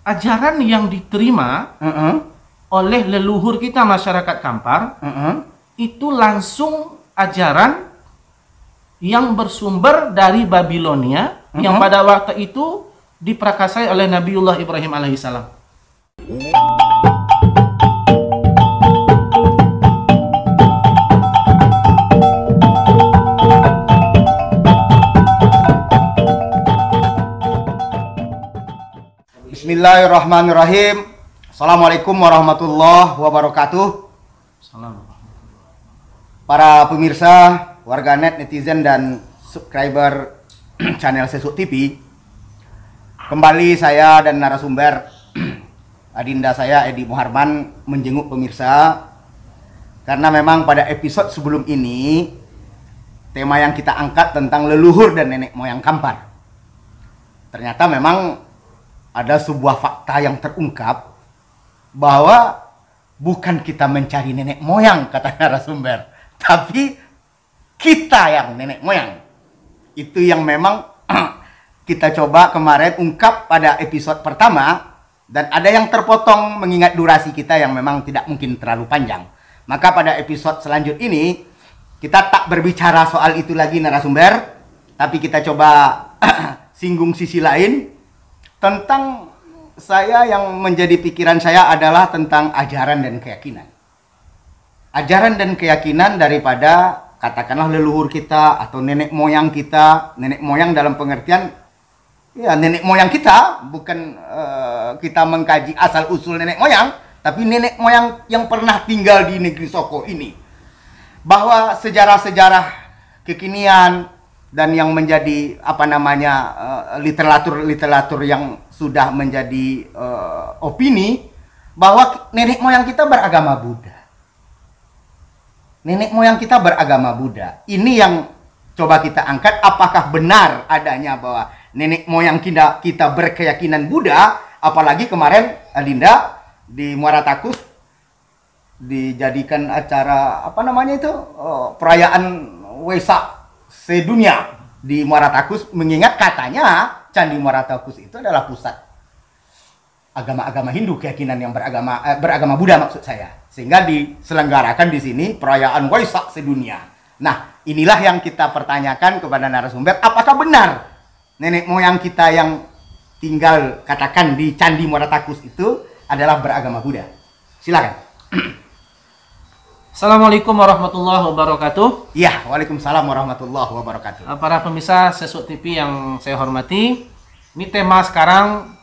ajaran yang diterima oleh leluhur kita masyarakat Kampar itu langsung ajaran yang bersumber dari Babilonia yang pada waktu itu diprakasai oleh Nabiullah Ibrahim alaihissalam. Bismillahirrahmanirrahim. Assalamualaikum warahmatullahi wabarakatuh. Para pemirsa, warganet, netizen, dan subscriber channel Sesuk TV. Kembali saya dan narasumber adinda saya Edi Muharman menjenguk pemirsa. Karena memang pada episode sebelum ini tema yang kita angkat tentang leluhur dan nenek moyang Kampar. Ternyata memang ada sebuah fakta yang terungkap bahwa bukan kita mencari nenek moyang, kata narasumber, tapi kita yang nenek moyang. Itu yang memang kita coba kemarin ungkap pada episode pertama, dan ada yang terpotong mengingat durasi kita yang memang tidak mungkin terlalu panjang. Maka pada episode selanjutnya ini kita tak berbicara soal itu lagi narasumber, tapi kita coba singgung sisi lain tentang saya. Yang menjadi pikiran saya adalah tentang ajaran dan keyakinan. Ajaran dan keyakinan daripada katakanlah leluhur kita atau nenek moyang kita. Nenek moyang dalam pengertian ya nenek moyang kita, bukan kita mengkaji asal usul nenek moyang, tapi nenek moyang yang pernah tinggal di negeri Soko ini. Bahwa sejarah-sejarah kekinian dan yang menjadi literatur yang sudah menjadi opini bahwa nenek moyang kita beragama Buddha. Nenek moyang kita beragama Buddha. Ini yang coba kita angkat, apakah benar adanya bahwa nenek moyang kita berkeyakinan Buddha. Apalagi kemarin Adinda di Muara Takus dijadikan acara perayaan Wesak sedunia di Muara Takus, mengingat katanya Candi Muara Takus itu adalah pusat agama-agama Hindu, keyakinan yang beragama Buddha maksud saya, sehingga diselenggarakan di sini perayaan Waisak sedunia. Nah, inilah yang kita pertanyakan kepada narasumber, apakah benar nenek moyang kita yang tinggal katakan di Candi Muara Takus itu adalah beragama Buddha? Silakan. Assalamualaikum warahmatullahi wabarakatuh. Ya, waalaikumsalam warahmatullahi wabarakatuh. Para pemirsa Sesuk TV yang saya hormati, ini tema sekarang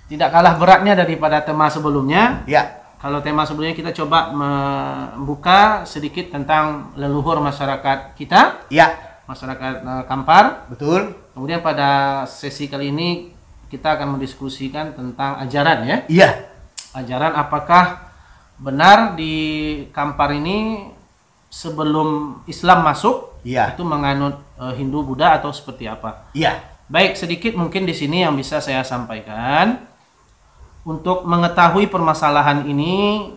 tidak kalah beratnya daripada tema sebelumnya. Ya. Kalau tema sebelumnya kita coba membuka sedikit tentang leluhur masyarakat kita. Ya. Masyarakat Kampar. Betul. Kemudian pada sesi kali ini kita akan mendiskusikan tentang ajaran ya. Iya. Ajaran apakah benar di Kampar ini sebelum Islam masuk itu menganut Hindu Buddha atau seperti apa? Iya. Baik, sedikit mungkin di sini yang bisa saya sampaikan. Untuk mengetahui permasalahan ini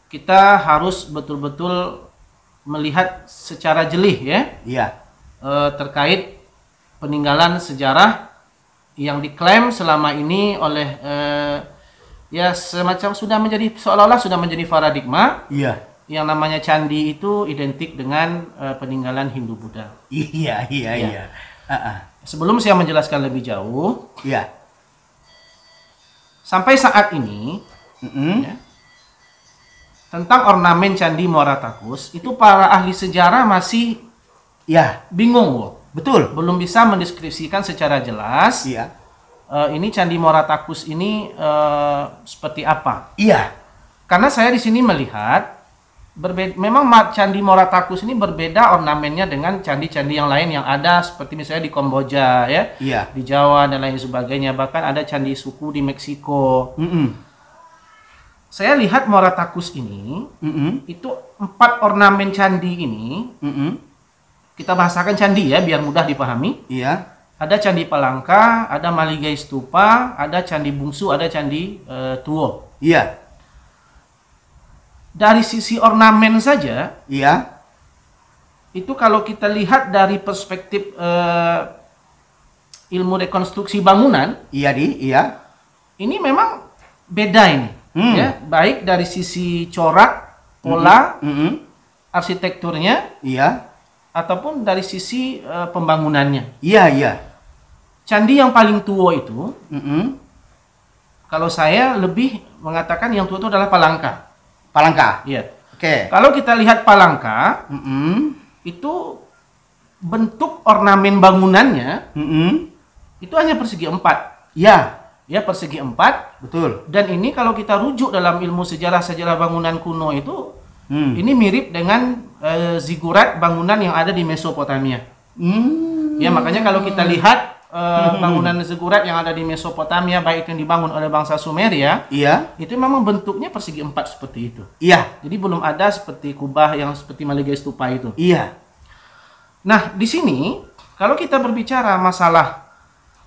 kita harus betul-betul melihat secara jelih ya. Iya. Terkait peninggalan sejarah yang diklaim selama ini oleh ya semacam seolah-olah sudah menjadi paradigma. Iya. Yang namanya candi itu identik dengan peninggalan Hindu Buddha. Iya. Sebelum saya menjelaskan lebih jauh, sampai saat ini ya, tentang ornamen Candi Muara Takus itu para ahli sejarah masih bingung, betul, belum bisa mendeskripsikan secara jelas. Ini Candi Muara Takus ini seperti apa? Iya. Karena saya di sini melihat memang Candi Muara Takus ini berbeda ornamennya dengan candi-candi yang lain yang ada seperti misalnya di Kamboja ya, di Jawa dan lain sebagainya. Bahkan ada candi suku di Meksiko. Saya lihat Muara Takus ini itu 4 ornamen candi ini. Kita bahasakan candi ya biar mudah dipahami. Iya. Ada Candi Palangka, ada Maligai Stupa, ada Candi Bungsu, ada Candi Tuo. Iya. Dari sisi ornamen saja, iya, itu kalau kita lihat dari perspektif ilmu rekonstruksi bangunan. Iya. Ini memang beda ini. Ya, baik dari sisi corak, pola, arsitekturnya, ataupun dari sisi pembangunannya. Iya. Candi yang paling tua itu, kalau saya lebih mengatakan yang tua itu adalah Palangka. Palangka. Iya. Oke. Kalau kita lihat Palangka, itu bentuk ornamen bangunannya itu hanya persegi 4. Iya. Ya, persegi 4. Betul. Dan ini kalau kita rujuk dalam ilmu sejarah bangunan kuno itu, ini mirip dengan zigurat bangunan yang ada di Mesopotamia. Ya, makanya kalau kita lihat bangunan zigurat yang ada di Mesopotamia, baik yang dibangun oleh bangsa Sumeria, itu memang bentuknya persegi 4 seperti itu. Iya. Jadi belum ada seperti kubah yang seperti Maligai Stupa itu. Iya. Nah, di sini kalau kita berbicara masalah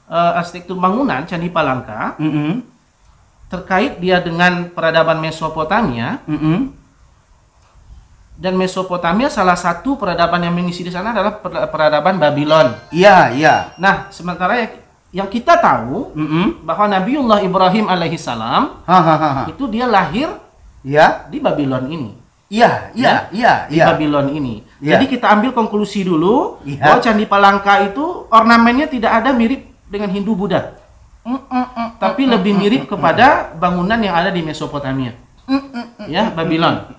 arsitektur bangunan Candi Palangka, terkait dia dengan peradaban Mesopotamia, dan Mesopotamia salah satu peradaban yang mengisi di sana adalah peradaban Babylon. Iya. Nah, sementara yang kita tahu bahwa Nabiullah Ibrahim alaihissalam itu dia lahir di Babylon ini. Iya. Di Babylon ini. Jadi kita ambil konklusi dulu bahwa Candi Palangka itu ornamennya tidak ada mirip dengan Hindu Buddha, tapi lebih mirip kepada bangunan yang ada di Mesopotamia, ya, Babylon.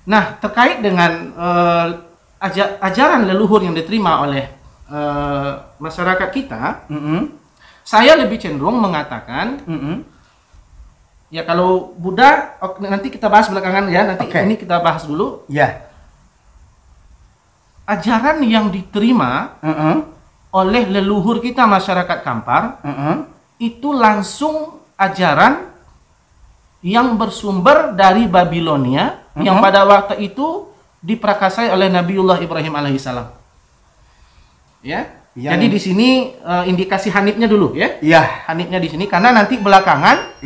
Nah, terkait dengan ajaran leluhur yang diterima oleh masyarakat kita, saya lebih cenderung mengatakan, ya kalau Buddha nanti kita bahas belakangan ya, nanti ini kita bahas dulu. Ya. Ajaran yang diterima oleh leluhur kita masyarakat Kampar itu langsung ajaran yang bersumber dari Babilonia yang pada waktu itu diprakasai oleh Nabiullah Ibrahim alaihissalam. Ya. Jadi di sini indikasi Hanifnya dulu ya. Iya. Hanifnya di sini karena nanti belakangan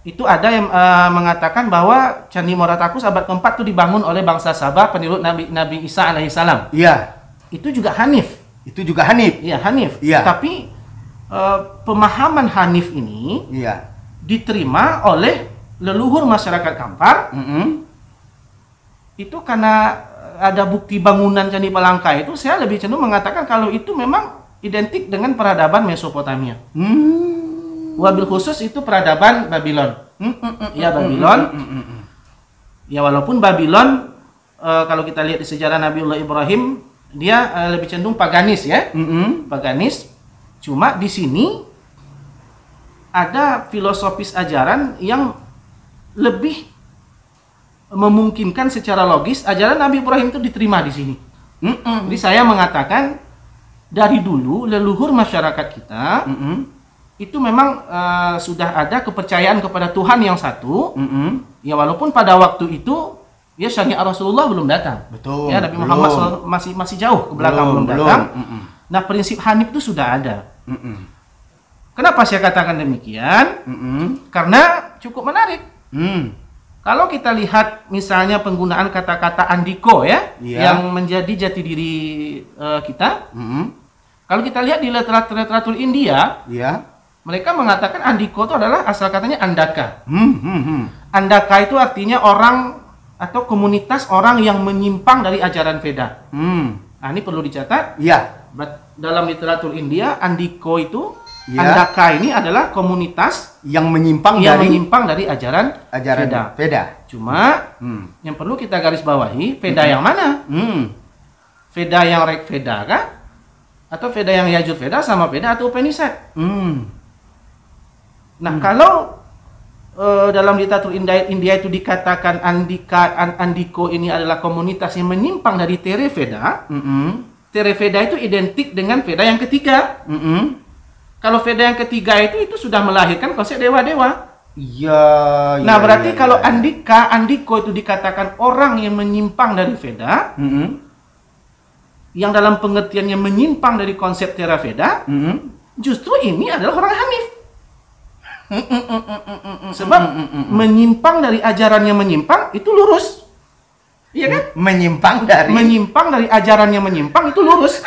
itu ada yang mengatakan bahwa Candi Muara Takus abad keempat itu dibangun oleh bangsa Sabah penurut Nabi Isa alaihissalam. Iya. Itu juga Hanif. Iya, Hanif. Iya. Tapi pemahaman Hanif ini diterima oleh leluhur masyarakat Kampar. Itu karena ada bukti bangunan Candi Palangka itu, saya lebih cenderung mengatakan kalau itu memang identik dengan peradaban Mesopotamia. Wabil khusus itu peradaban Babylon. Ya, Babylon. Ya, walaupun Babylon kalau kita lihat di sejarah Nabiullah Ibrahim, dia lebih cenderung paganis ya. Paganis. Cuma di sini ada filosofis ajaran yang lebih memungkinkan secara logis ajaran Nabi Ibrahim itu diterima di sini. Jadi saya mengatakan dari dulu leluhur masyarakat kita itu memang sudah ada kepercayaan kepada Tuhan yang satu. Ya, walaupun pada waktu itu ya syariat Rasulullah belum datang. Betul. Ya, Nabi Muhammad masih jauh ke belakang belum datang. Nah, prinsip Hanif itu sudah ada. Kenapa saya katakan demikian? Karena cukup menarik. Kalau kita lihat misalnya penggunaan kata-kata andiko ya, yang menjadi jati diri kita. Kalau kita lihat di literatur India, mereka mengatakan andiko itu adalah asal katanya andaka. Andaka itu artinya orang atau komunitas orang yang menyimpang dari ajaran Veda. Nah, ini perlu dicatat. Dalam literatur India, andiko itu Andaka ini adalah komunitas yang menyimpang dari ajaran Veda. Cuma yang perlu kita garis bawahi, Veda yang mana? Veda yang Rig Veda kah? Atau Veda yang Yajur Veda sama Veda atau Upanishad? Nah, kalau dalam literatur India itu dikatakan andiko ini adalah komunitas yang menyimpang dari Tere Veda. Tere Veda itu identik dengan Veda yang ketiga. Kalau Veda yang ketiga itu sudah melahirkan konsep dewa-dewa. Nah, berarti kalau andiko itu dikatakan orang yang menyimpang dari Veda, yang dalam pengertiannya menyimpang dari konsep Tera Veda, justru ini adalah orang Hanif. Sebab menyimpang dari ajaran yang menyimpang itu lurus. Iya kan? Menyimpang dari ajaran yang menyimpang itu lurus.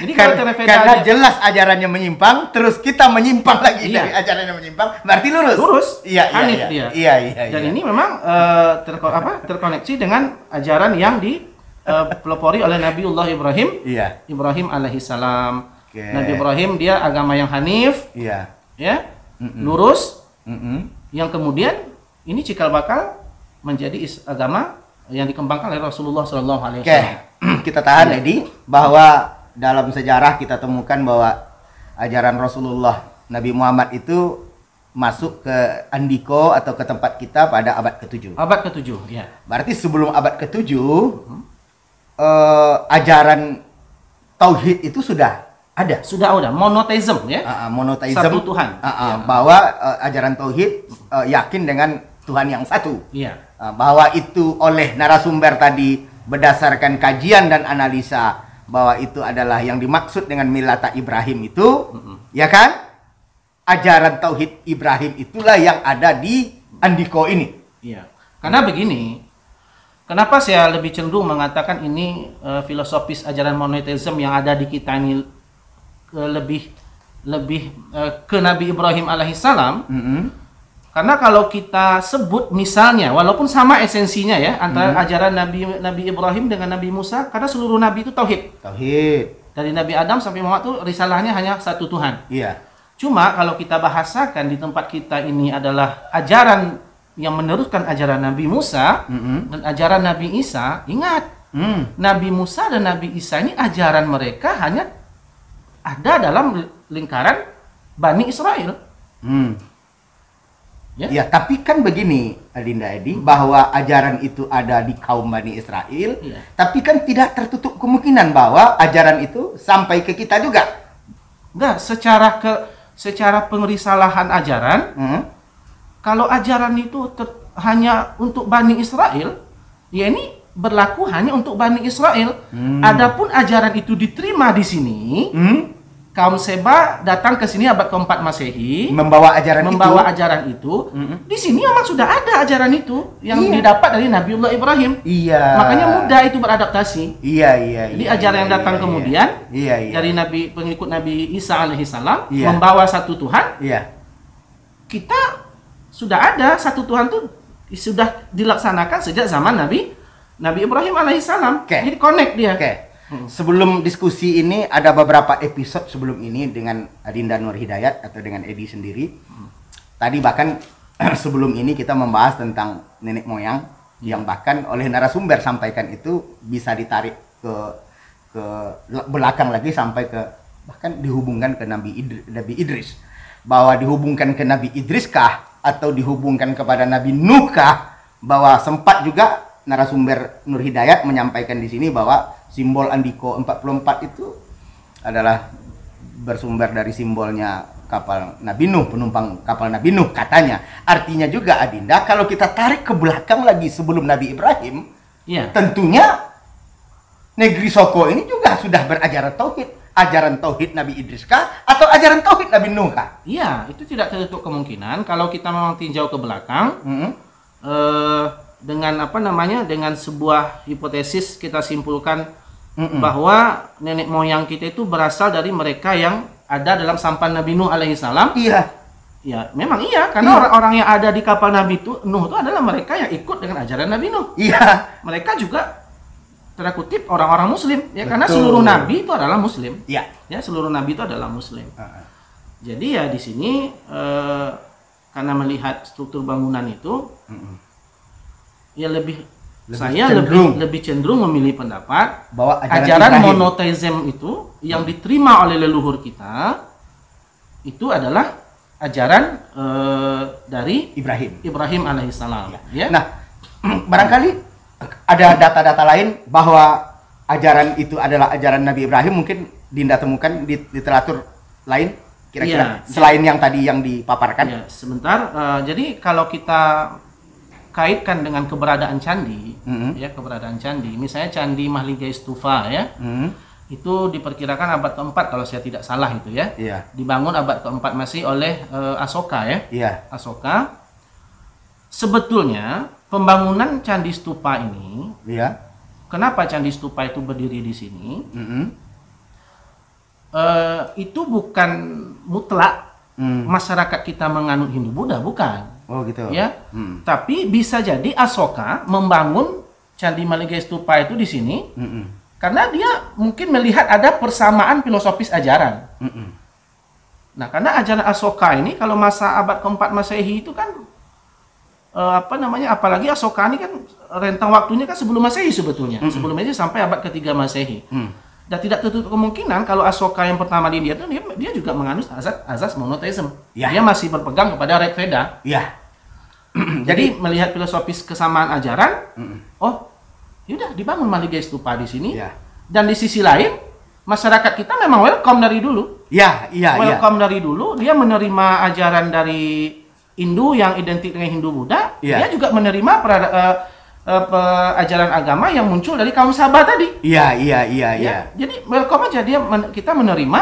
Jadi kalau karena jelas ajarannya menyimpang, terus kita menyimpang lagi dari ajarannya menyimpang, berarti lurus. Lurus. Iya, Hanif dia. Iya. Dan ini memang terkoneksi dengan ajaran yang dipelopori oleh Nabiullah Ibrahim. Iya. Ibrahim alaihissalam. Nabi Ibrahim dia agama yang hanif. Iya. Ya. Lurus. Yang kemudian ini cikal bakal menjadi agama yang dikembangkan oleh Rasulullah SAW. Kita tahan Edi, bahwa dalam sejarah kita temukan bahwa ajaran Rasulullah Nabi Muhammad itu masuk ke Andiko atau ke tempat kita pada abad ke-7. Abad ke-7, ya. Berarti sebelum abad ke-7 ajaran tauhid itu sudah ada. Sudah ada, monoteism ya. Monoteism. Satu Tuhan. Bahwa ajaran tauhid yakin dengan Tuhan yang satu. Iya. Bahwa itu oleh narasumber tadi berdasarkan kajian dan analisa bahwa itu adalah yang dimaksud dengan milata Ibrahim itu, ya kan? Ajaran tauhid Ibrahim itulah yang ada di Andiko ini. Iya. Karena begini, kenapa saya lebih cenderung mengatakan ini filosofis ajaran monoteism yang ada di kita ini lebih ke Nabi Ibrahim alaihissalam. Karena kalau kita sebut misalnya, walaupun sama esensinya ya antara ajaran Nabi Ibrahim dengan Nabi Musa, karena seluruh Nabi itu tauhid. Tauhid. Dari Nabi Adam sampai Muhammad itu risalahnya hanya satu Tuhan. Iya. Cuma kalau kita bahasakan di tempat kita ini adalah ajaran yang meneruskan ajaran Nabi Musa dan ajaran Nabi Isa, ingat, Nabi Musa dan Nabi Isa ini ajaran mereka hanya ada dalam lingkaran Bani Israel. Ya, tapi kan begini, Adinda Edi, bahwa ajaran itu ada di kaum Bani Israel, tapi kan tidak tertutup kemungkinan bahwa ajaran itu sampai ke kita juga. Enggak, secara pengerisalahan ajaran, kalau ajaran itu hanya untuk Bani Israel, ya ini berlaku hanya untuk Bani Israel. Adapun ajaran itu diterima di sini, kaum Seba datang ke sini abad ke-4 Masehi membawa ajaran itu. Di sini memang sudah ada ajaran itu yang didapat dari Nabiullah Ibrahim. Iya. Makanya mudah itu beradaptasi. Iya. Jadi ajaran yang datang kemudian dari pengikut Nabi Isa alaihissalam Iya. membawa satu Tuhan. Iya. Kita sudah ada satu Tuhan tuh sudah dilaksanakan sejak zaman Nabi Ibrahim alaihissalam. Jadi connect dia. Sebelum diskusi ini ada beberapa episode sebelum ini dengan Adinda Nur Hidayat atau dengan Edi sendiri. Tadi bahkan sebelum ini kita membahas tentang nenek moyang yang bahkan oleh narasumber sampaikan itu bisa ditarik ke belakang lagi sampai ke bahkan dihubungkan ke Nabi Idris. Bahwa dihubungkan ke Nabi Idris kah atau dihubungkan kepada Nabi Nuh kah, bahwa sempat juga narasumber Nur Hidayat menyampaikan di sini bahwa simbol Andiko 44 itu adalah bersumber dari simbolnya kapal Nabi Nuh, penumpang kapal Nabi Nuh katanya. Artinya juga Adinda, kalau kita tarik ke belakang lagi sebelum Nabi Ibrahim, tentunya negeri Soko ini juga sudah berajaran tauhid. Ajaran tauhid Nabi Idris kah atau ajaran tauhid Nabi Nuh kah? Iya, itu tidak tertutup kemungkinan kalau kita memang tinjau ke belakang. Dengan sebuah hipotesis kita simpulkan bahwa nenek moyang kita itu berasal dari mereka yang ada dalam sampan Nabi Nuh alaihissalam. Iya. Ya, memang iya, karena orang-orang yang ada di kapal Nabi Nuh itu adalah mereka yang ikut dengan ajaran Nabi Nuh. Iya. Mereka juga tanda kutip orang-orang muslim ya. Betul. Karena seluruh nabi itu adalah muslim. Iya. Ya, seluruh nabi itu adalah muslim. Jadi ya di sini karena melihat struktur bangunan itu ya lebih cenderung memilih pendapat bahwa ajaran monoteism itu yang diterima oleh leluhur kita itu adalah ajaran dari Ibrahim alaihissalam. Ya. Nah, barangkali ada data-data lain bahwa ajaran itu adalah ajaran Nabi Ibrahim, mungkin Dinda temukan di literatur lain kira-kira selain yang tadi yang dipaparkan. Ya, sebentar. Jadi kalau kita kaitkan dengan keberadaan candi, keberadaan candi, misalnya Candi Mahligai Stupa ya, itu diperkirakan abad ke-4 kalau saya tidak salah itu ya, dibangun abad ke-4 masih oleh Asoka ya, Asoka. Sebetulnya pembangunan Candi Stupa ini, kenapa Candi Stupa itu berdiri di sini? itu bukan mutlak masyarakat kita menganut Hindu Buddha, bukan. Oh gitu. Ya, tapi bisa jadi Asoka membangun Candi Maligastupa itu di sini karena dia mungkin melihat ada persamaan filosofis ajaran. Nah, karena ajaran Asoka ini kalau masa abad keempat Masehi itu kan apalagi Asoka ini kan rentang waktunya kan sebelum Masehi sebetulnya. Sebelum Masehi sampai abad ketiga Masehi. Dan tidak tertutup kemungkinan kalau Asoka yang pertama di India itu dia juga menganut azas monoteisme. Ya. Dia masih berpegang kepada Rig Veda. Ya. Jadi melihat filosofis kesamaan ajaran, yaudah dibangun Maligastupa di sini. Ya. Dan di sisi lain masyarakat kita memang welcome dari dulu. Welcome dari dulu. Dia menerima ajaran dari Hindu yang identik dengan Hindu Buddha. Dia juga menerima ajaran agama yang muncul dari kaum Sabah tadi. Iya. Jadi welcome aja kita menerima,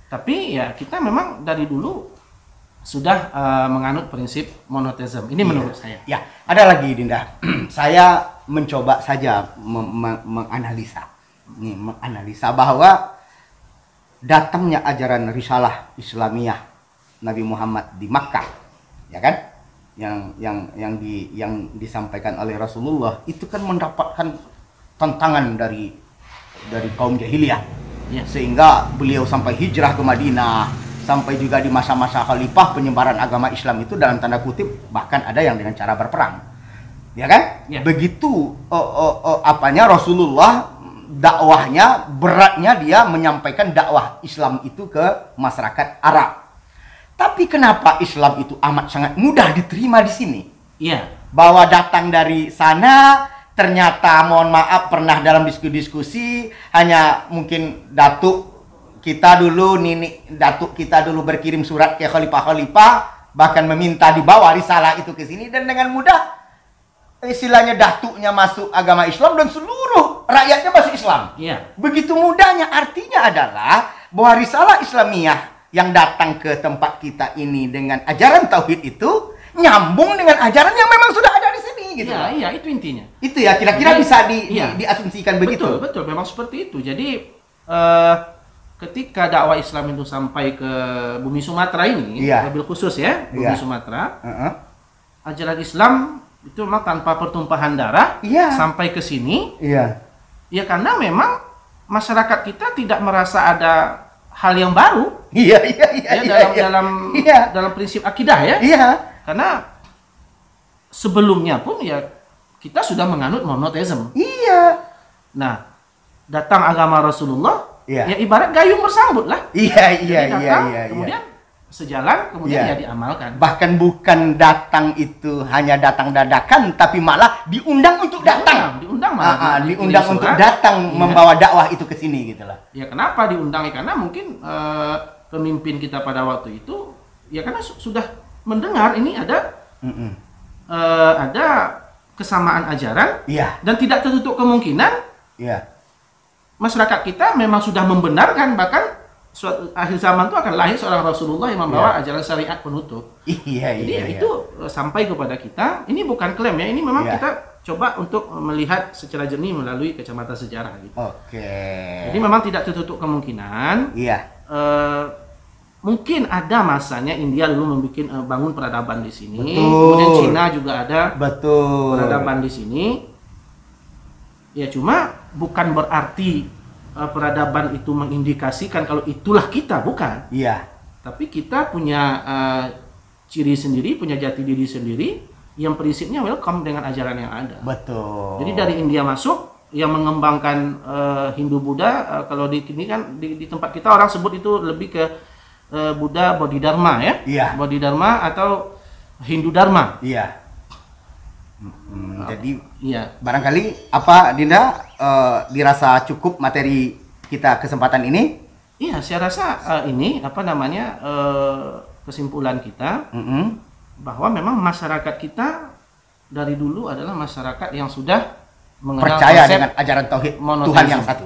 tapi ya kita memang dari dulu sudah menganut prinsip monoteisme. Ini menurut saya. Ya, ada lagi Dinda. Saya mencoba saja menganalisa bahwa datangnya ajaran risalah Islamiyah Nabi Muhammad di Makkah, ya kan? Yang disampaikan oleh Rasulullah itu kan mendapatkan tantangan dari kaum jahiliyah, sehingga beliau sampai hijrah ke Madinah, sampai juga di masa-masa khalifah penyebaran agama Islam itu dalam tanda kutip bahkan ada yang dengan cara berperang, ya kan? Begitu Rasulullah dakwahnya beratnya dia menyampaikan dakwah Islam itu ke masyarakat Arab. Tapi kenapa Islam itu amat sangat mudah diterima di sini? Iya. Bahwa datang dari sana, ternyata mohon maaf pernah dalam diskusi hanya mungkin datuk kita dulu berkirim surat ke khalifah, bahkan meminta dibawa risalah itu ke sini, dan dengan mudah istilahnya datuknya masuk agama Islam dan seluruh rakyatnya masuk Islam. Iya. Begitu mudahnya, artinya adalah bahwa risalah Islamiyah yang datang ke tempat kita ini dengan ajaran tauhid itu nyambung dengan ajaran yang memang sudah ada di sini gitu. Iya, itu intinya. Itu ya kira-kira bisa diasumsikan begitu. Betul, memang seperti itu. Jadi ketika dakwah Islam itu sampai ke bumi Sumatera ini, lebih khusus ya, bumi Sumatera, ajaran Islam itu memang tanpa pertumpahan darah sampai ke sini. Ya karena memang masyarakat kita tidak merasa ada hal yang baru. Dalam prinsip akidah ya. Karena sebelumnya pun ya kita sudah menganut monoteisme. Nah, datang agama Rasulullah, ya ibarat gayung bersambut lah. Kemudian sejalan, kemudian ya diamalkan. Bahkan bukan datang itu hanya datang dadakan, tapi malah diundang untuk datang. Diundang untuk datang membawa dakwah itu ke sini gitu lah. Ya kenapa diundang? Karena mungkin pemimpin kita pada waktu itu ya karena sudah mendengar ini ada kesamaan ajaran dan tidak tertutup kemungkinan masyarakat kita memang sudah membenarkan, bahkan suatu akhir zaman itu akan lahir seorang Rasulullah yang membawa ajaran syariat penutup. Jadi itu sampai kepada kita. Ini bukan klaim ya, ini memang kita coba untuk melihat secara jernih melalui kacamata sejarah gitu. Jadi memang tidak tertutup kemungkinan. Mungkin ada masanya India dulu bangun peradaban di sini. Kemudian Cina juga ada peradaban di sini. Ya cuma bukan berarti peradaban itu mengindikasikan kalau itulah kita, bukan. Tapi kita punya ciri sendiri, punya jati diri sendiri yang prinsipnya welcome dengan ajaran yang ada. Jadi dari India masuk yang mengembangkan Hindu Buddha, kalau di sini kan di tempat kita orang sebut itu lebih ke Buddha Bodhidharma ya. Bodhidharma atau Hindu Dharma. Jadi barangkali apa Dinda dirasa cukup materi kita kesempatan ini? Iya, saya rasa ini kesimpulan kita bahwa memang masyarakat kita dari dulu adalah masyarakat yang sudah mengenal percaya dengan ajaran tauhid Tuhan yang satu.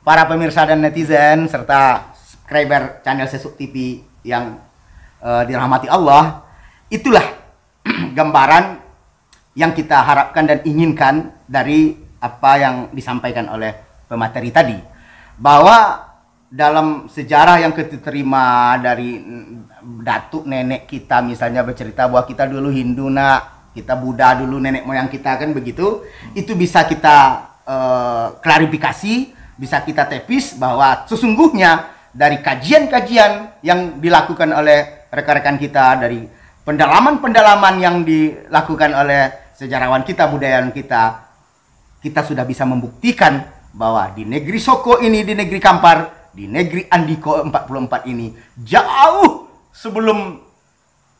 Para pemirsa dan netizen serta subscriber channel Sesuk TV yang dirahmati Allah, itulah gambaran yang kita harapkan dan inginkan dari apa yang disampaikan oleh pemateri tadi, bahwa dalam sejarah yang kita terima dari datuk nenek kita misalnya bercerita bahwa kita dulu Hindu nak, kita Buddha dulu nenek moyang kita kan begitu, itu bisa kita klarifikasi, bisa kita tepis bahwa sesungguhnya dari kajian-kajian yang dilakukan oleh rekan-rekan kita, dari pendalaman-pendalaman yang dilakukan oleh sejarawan kita, budayawan kita, kita sudah bisa membuktikan bahwa di negeri Soko ini, di negeri Kampar, di negeri Andiko 44 ini, jauh sebelum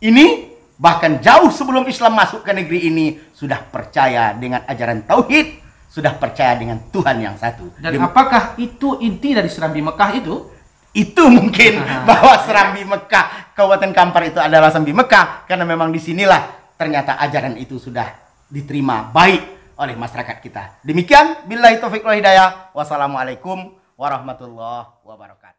ini, bahkan jauh sebelum Islam masuk ke negeri ini, sudah percaya dengan ajaran Tauhid, sudah percaya dengan Tuhan yang satu. Dan apakah itu inti dari Serambi Mekah itu? Itu mungkin bahwa Serambi Mekah, Kabupaten Kampar itu adalah Serambi Mekah, karena memang disinilah ternyata ajaran itu sudah diterima baik oleh masyarakat kita. Demikian, billahi taufiq wal hidayah. Wassalamualaikum warahmatullahi wabarakatuh.